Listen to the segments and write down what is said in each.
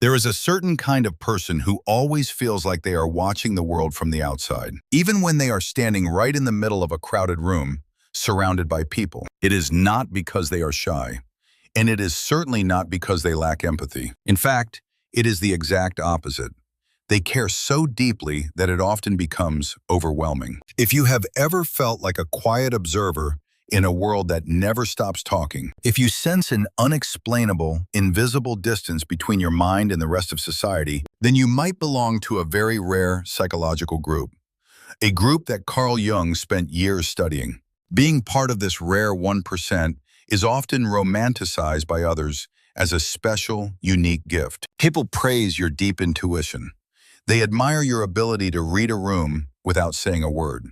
There is a certain kind of person who always feels like they are watching the world from the outside, even when they are standing right in the middle of a crowded room, surrounded by people. It is not because they are shy, and it is certainly not because they lack empathy. In fact, it is the exact opposite. They care so deeply that it often becomes overwhelming. If you have ever felt like a quiet observer in a world that never stops talking, if you sense an unexplainable, invisible distance between your mind and the rest of society, then you might belong to a very rare psychological group, a group that Carl Jung spent years studying. Being part of this rare 1% is often romanticized by others as a special, unique gift. People praise your deep intuition. They admire your ability to read a room without saying a word.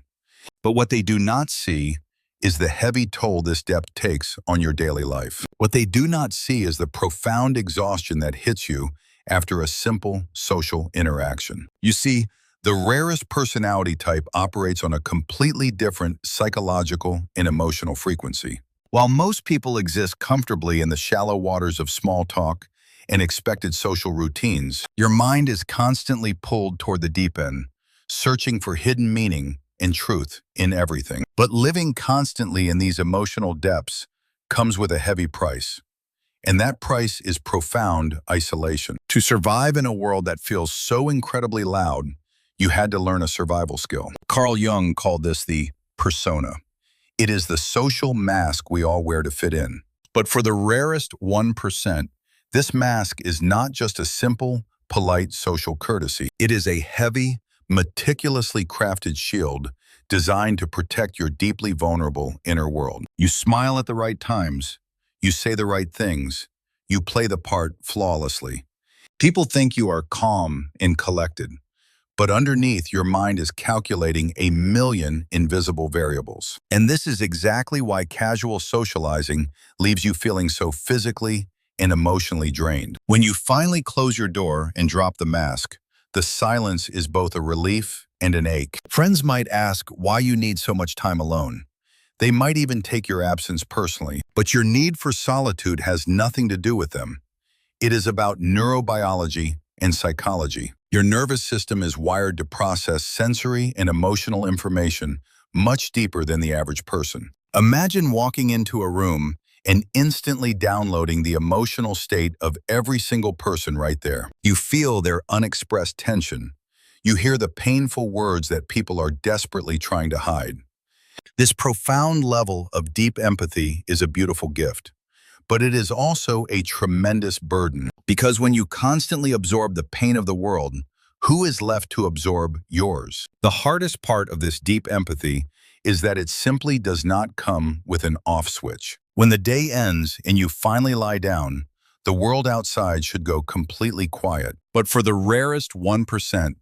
But what they do not see is the heavy toll this depth takes on your daily life. What they do not see is the profound exhaustion that hits you after a simple social interaction. You see, the rarest personality type operates on a completely different psychological and emotional frequency. While most people exist comfortably in the shallow waters of small talk and expected social routines, your mind is constantly pulled toward the deep end, searching for hidden meaning and truth in everything. But living constantly in these emotional depths comes with a heavy price, and that price is profound isolation. To survive in a world that feels so incredibly loud, you had to learn a survival skill. Carl Jung called this the persona. It is the social mask we all wear to fit in. But for the rarest 1%, this mask is not just a simple, polite social courtesy. It is a heavy, meticulously crafted shield designed to protect your deeply vulnerable inner world. You smile at the right times, you say the right things, you play the part flawlessly. People think you are calm and collected, but underneath your mind is calculating a million invisible variables. And this is exactly why casual socializing leaves you feeling so physically and emotionally drained. When you finally close your door and drop the mask, the silence is both a relief and an ache. Friends might ask why you need so much time alone. They might even take your absence personally, but your need for solitude has nothing to do with them. It is about neurobiology and psychology. Your nervous system is wired to process sensory and emotional information much deeper than the average person. Imagine walking into a room and instantly downloading the emotional state of every single person right there. You feel their unexpressed tension. You hear the painful words that people are desperately trying to hide. This profound level of deep empathy is a beautiful gift, but it is also a tremendous burden, because when you constantly absorb the pain of the world, who is left to absorb yours? The hardest part of this deep empathy is that it simply does not come with an off switch. When the day ends and you finally lie down, the world outside should go completely quiet. But for the rarest 1%,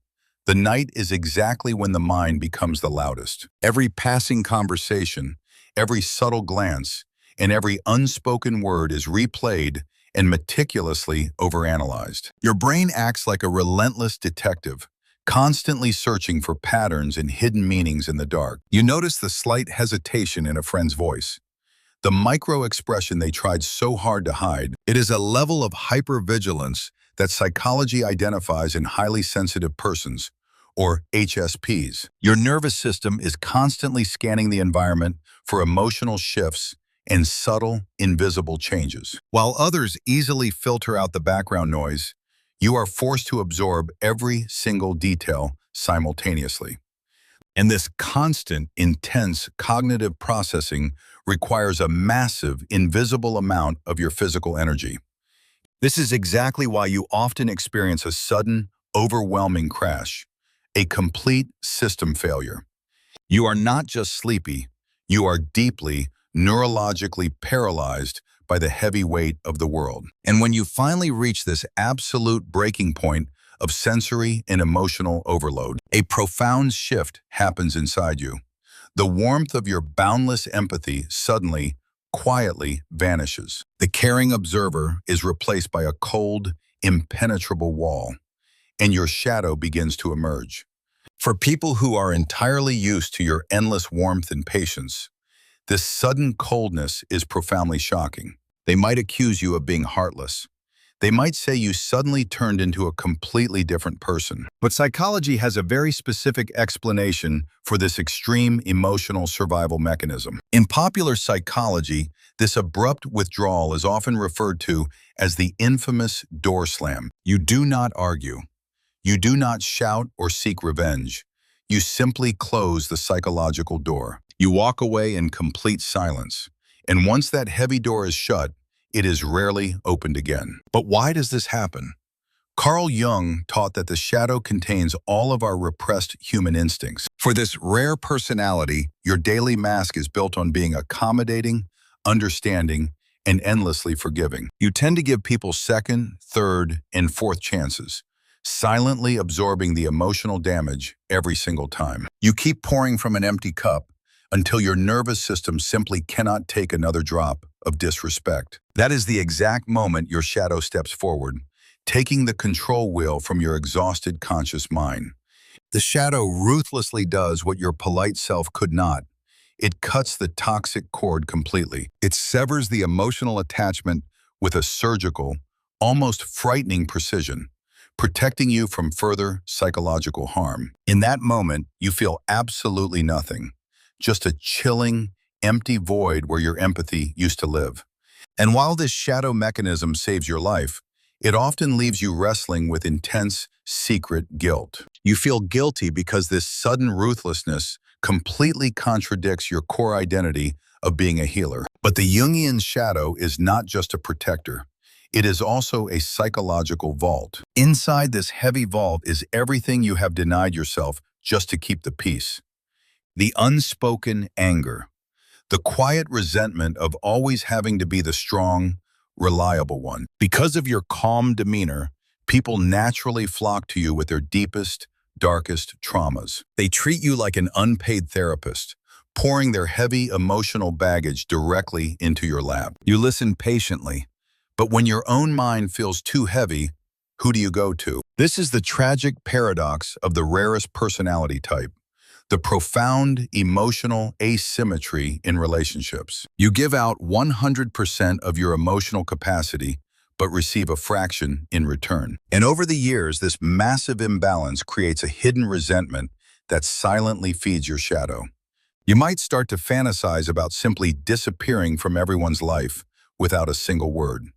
the night is exactly when the mind becomes the loudest. Every passing conversation, every subtle glance, and every unspoken word is replayed and meticulously overanalyzed. Your brain acts like a relentless detective, constantly searching for patterns and hidden meanings in the dark. You notice the slight hesitation in a friend's voice, the micro-expression they tried so hard to hide. It is a level of hypervigilance that psychology identifies in highly sensitive persons, or HSPs. Your nervous system is constantly scanning the environment for emotional shifts and subtle, invisible changes. While others easily filter out the background noise, you are forced to absorb every single detail simultaneously. And this constant, intense cognitive processing requires a massive, invisible amount of your physical energy. This is exactly why you often experience a sudden, overwhelming crash, a complete system failure. You are not just sleepy, you are deeply, neurologically paralyzed by the heavy weight of the world. And when you finally reach this absolute breaking point of sensory and emotional overload, a profound shift happens inside you. The warmth of your boundless empathy suddenly, quietly vanishes. The caring observer is replaced by a cold, impenetrable wall, and your shadow begins to emerge. For people who are entirely used to your endless warmth and patience, this sudden coldness is profoundly shocking. They might accuse you of being heartless. They might say you suddenly turned into a completely different person. But psychology has a very specific explanation for this extreme emotional survival mechanism. In popular psychology, this abrupt withdrawal is often referred to as the infamous door slam. You do not argue. You do not shout or seek revenge. You simply close the psychological door. You walk away in complete silence. And once that heavy door is shut, it is rarely opened again. But why does this happen? Carl Jung taught that the shadow contains all of our repressed human instincts. For this rare personality, your daily mask is built on being accommodating, understanding, and endlessly forgiving. You tend to give people second, third, and fourth chances, silently absorbing the emotional damage every single time. You keep pouring from an empty cup until your nervous system simply cannot take another drop of disrespect. That is the exact moment your shadow steps forward, taking the control wheel from your exhausted conscious mind. The shadow ruthlessly does what your polite self could not. It cuts the toxic cord completely. It severs the emotional attachment with a surgical, almost frightening precision, protecting you from further psychological harm. In that moment, you feel absolutely nothing, just a chilling, empty void where your empathy used to live. And while this shadow mechanism saves your life, it often leaves you wrestling with intense, secret guilt. You feel guilty because this sudden ruthlessness completely contradicts your core identity of being a healer. But the Jungian shadow is not just a protector. It is also a psychological vault. Inside this heavy vault is everything you have denied yourself just to keep the peace. The unspoken anger, the quiet resentment of always having to be the strong, reliable one. Because of your calm demeanor, people naturally flock to you with their deepest, darkest traumas. They treat you like an unpaid therapist, pouring their heavy emotional baggage directly into your lap. You listen patiently, but when your own mind feels too heavy, who do you go to? This is the tragic paradox of the rarest personality type, the profound emotional asymmetry in relationships. You give out 100% of your emotional capacity, but receive a fraction in return. And over the years, this massive imbalance creates a hidden resentment that silently feeds your shadow. You might start to fantasize about simply disappearing from everyone's life without a single word,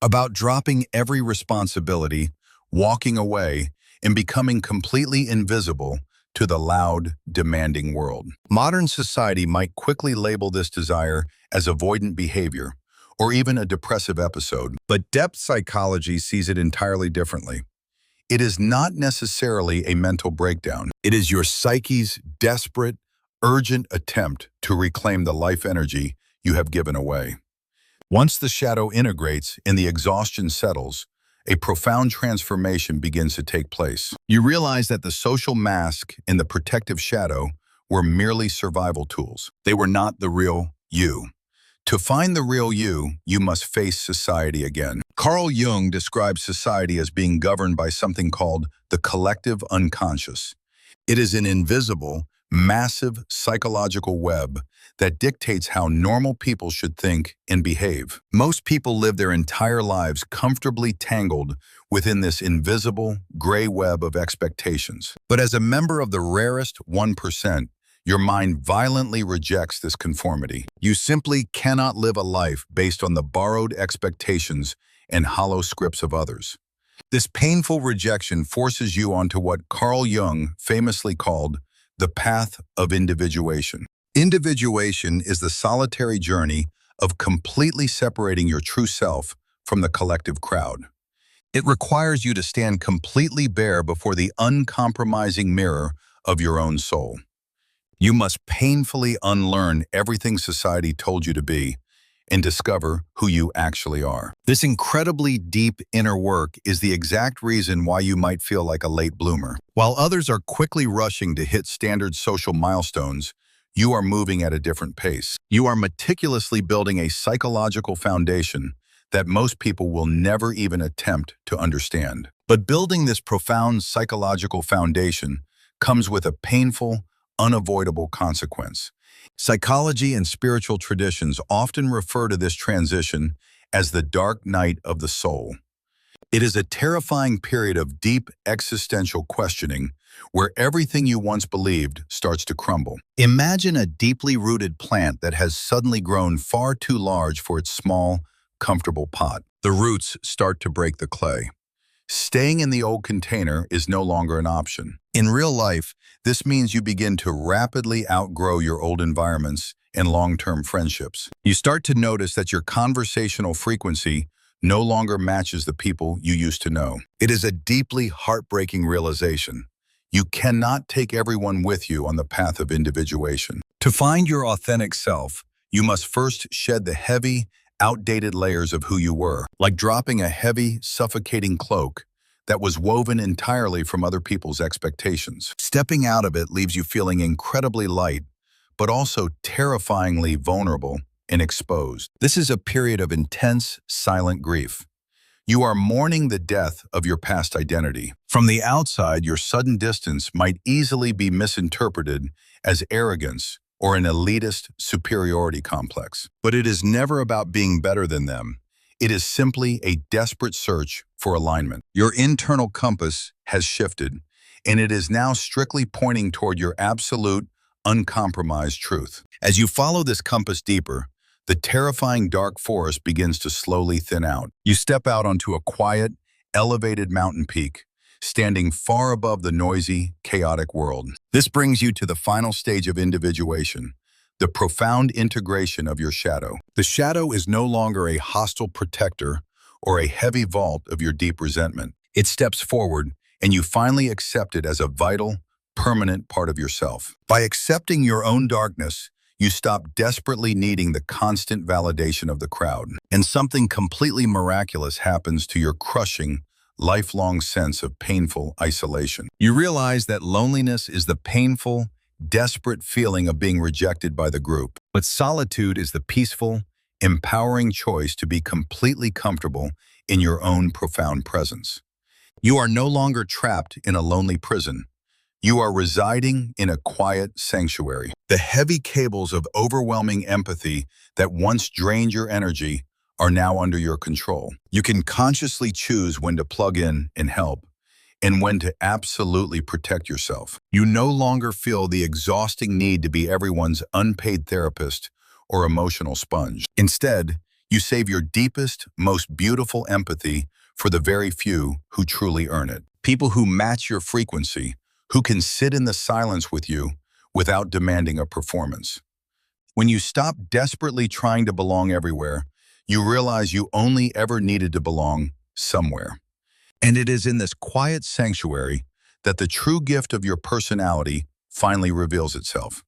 about dropping every responsibility, walking away, and becoming completely invisible to the loud, demanding world. Modern society might quickly label this desire as avoidant behavior, or even a depressive episode, but depth psychology sees it entirely differently. It is not necessarily a mental breakdown. It is your psyche's desperate, urgent attempt to reclaim the life energy you have given away. Once the shadow integrates and the exhaustion settles, a profound transformation begins to take place. You realize that the social mask and the protective shadow were merely survival tools. They were not the real you. To find the real you, you must face society again. Carl Jung describes society as being governed by something called the collective unconscious. It is an invisible, massive psychological web that dictates how normal people should think and behave. Most people live their entire lives comfortably tangled within this invisible, gray web of expectations. But as a member of the rarest 1%, your mind violently rejects this conformity. You simply cannot live a life based on the borrowed expectations and hollow scripts of others. This painful rejection forces you onto what Carl Jung famously called the Path of Individuation. Individuation is the solitary journey of completely separating your true self from the collective crowd. It requires you to stand completely bare before the uncompromising mirror of your own soul. You must painfully unlearn everything society told you to be and discover who you actually are. This incredibly deep inner work is the exact reason why you might feel like a late bloomer. While others are quickly rushing to hit standard social milestones, you are moving at a different pace. You are meticulously building a psychological foundation that most people will never even attempt to understand. But building this profound psychological foundation comes with a painful, unavoidable consequence. Psychology and spiritual traditions often refer to this transition as the dark night of the soul. It is a terrifying period of deep existential questioning where everything you once believed starts to crumble. Imagine a deeply rooted plant that has suddenly grown far too large for its small, comfortable pot. The roots start to break the clay. Staying in the old container is no longer an option. In real life, this means you begin to rapidly outgrow your old environments and long-term friendships. You start to notice that your conversational frequency no longer matches the people you used to know. It is a deeply heartbreaking realization. You cannot take everyone with you on the path of individuation. To find your authentic self, you must first shed the heavy, outdated layers of who you were, like dropping a heavy, suffocating cloak that was woven entirely from other people's expectations. Stepping out of it leaves you feeling incredibly light, but also terrifyingly vulnerable and exposed. This is a period of intense, silent grief. You are mourning the death of your past identity. From the outside, your sudden distance might easily be misinterpreted as arrogance or an elitist superiority complex. But it is never about being better than them. It is simply a desperate search for alignment. Your internal compass has shifted, and it is now strictly pointing toward your absolute, uncompromised truth. As you follow this compass deeper, the terrifying dark forest begins to slowly thin out. You step out onto a quiet, elevated mountain peak, standing far above the noisy, chaotic world. This brings you to the final stage of individuation, the profound integration of your shadow. The shadow is no longer a hostile protector or a heavy vault of your deep resentment. It steps forward, and you finally accept it as a vital, permanent part of yourself. By accepting your own darkness, you stop desperately needing the constant validation of the crowd, and something completely miraculous happens to your crushing, lifelong sense of painful isolation. You realize that loneliness is the painful, desperate feeling of being rejected by the group, but solitude is the peaceful, empowering choice to be completely comfortable in your own profound presence. You are no longer trapped in a lonely prison. You are residing in a quiet sanctuary. The heavy cables of overwhelming empathy that once drained your energy are now under your control. You can consciously choose when to plug in and help, and when to absolutely protect yourself. You no longer feel the exhausting need to be everyone's unpaid therapist or emotional sponge. Instead, you save your deepest, most beautiful empathy for the very few who truly earn it. People who match your frequency, who can sit in the silence with you without demanding a performance. When you stop desperately trying to belong everywhere, you realize you only ever needed to belong somewhere. And it is in this quiet sanctuary that the true gift of your personality finally reveals itself.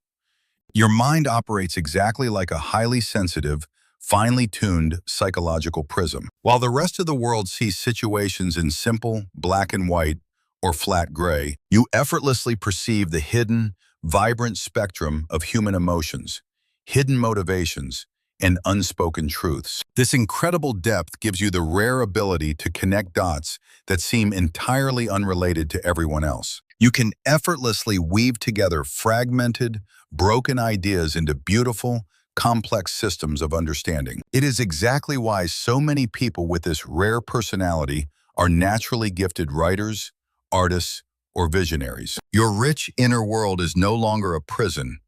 Your mind operates exactly like a highly sensitive, finely tuned psychological prism. While the rest of the world sees situations in simple black and white or flat gray, you effortlessly perceive the hidden, vibrant spectrum of human emotions, hidden motivations, and unspoken truths. This incredible depth gives you the rare ability to connect dots that seem entirely unrelated to everyone else. You can effortlessly weave together fragmented, broken ideas into beautiful, complex systems of understanding. It is exactly why so many people with this rare personality are naturally gifted writers, artists, or visionaries. Your rich inner world is no longer a prison.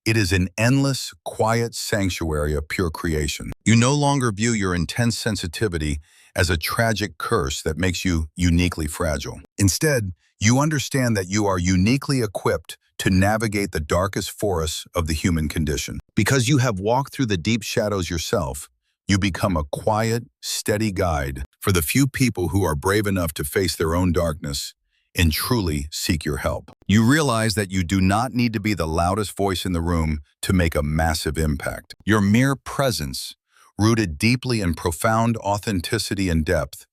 It is an endless, quiet sanctuary of pure creation. You no longer view your intense sensitivity as a tragic curse that makes you uniquely fragile. Instead, you understand that you are uniquely equipped to navigate the darkest forests of the human condition. Because you have walked through the deep shadows yourself, you become a quiet, steady guide for the few people who are brave enough to face their own darkness and truly seek your help. You realize that you do not need to be the loudest voice in the room to make a massive impact. Your mere presence, rooted deeply in profound authenticity and depth,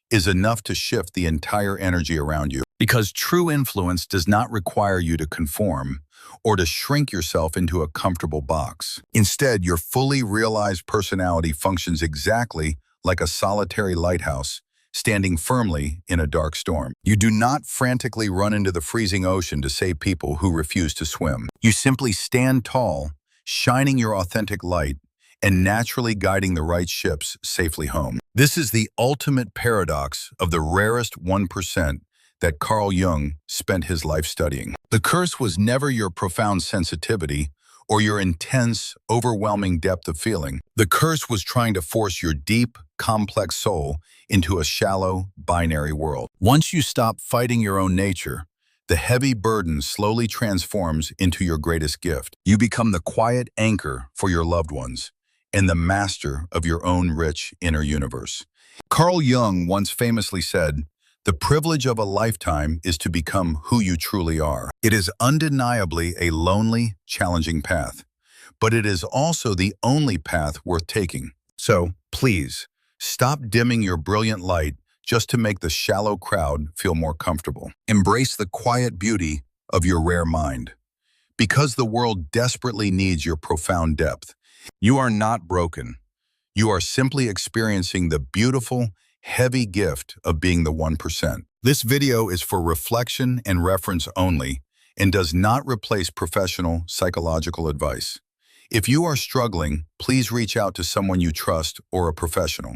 is enough to shift the entire energy around you. Because true influence does not require you to conform or to shrink yourself into a comfortable box. Instead, your fully realized personality functions exactly like a solitary lighthouse, standing firmly in a dark storm. You do not frantically run into the freezing ocean to save people who refuse to swim. You simply stand tall, shining your authentic light, and naturally guiding the right ships safely home. This is the ultimate paradox of the rarest 1% that Carl Jung spent his life studying. The curse was never your profound sensitivity or your intense, overwhelming depth of feeling. The curse was trying to force your deep, complex soul into a shallow, binary world. Once you stop fighting your own nature, the heavy burden slowly transforms into your greatest gift. You become the quiet anchor for your loved ones and the master of your own rich inner universe. Carl Jung once famously said, "The privilege of a lifetime is to become who you truly are." It is undeniably a lonely, challenging path, but it is also the only path worth taking. So, please, stop dimming your brilliant light just to make the shallow crowd feel more comfortable. Embrace the quiet beauty of your rare mind, because the world desperately needs your profound depth. You are not broken. You are simply experiencing the beautiful, heavy gift of being the 1%. This video is for reflection and reference only and does not replace professional psychological advice. If you are struggling, please reach out to someone you trust or a professional.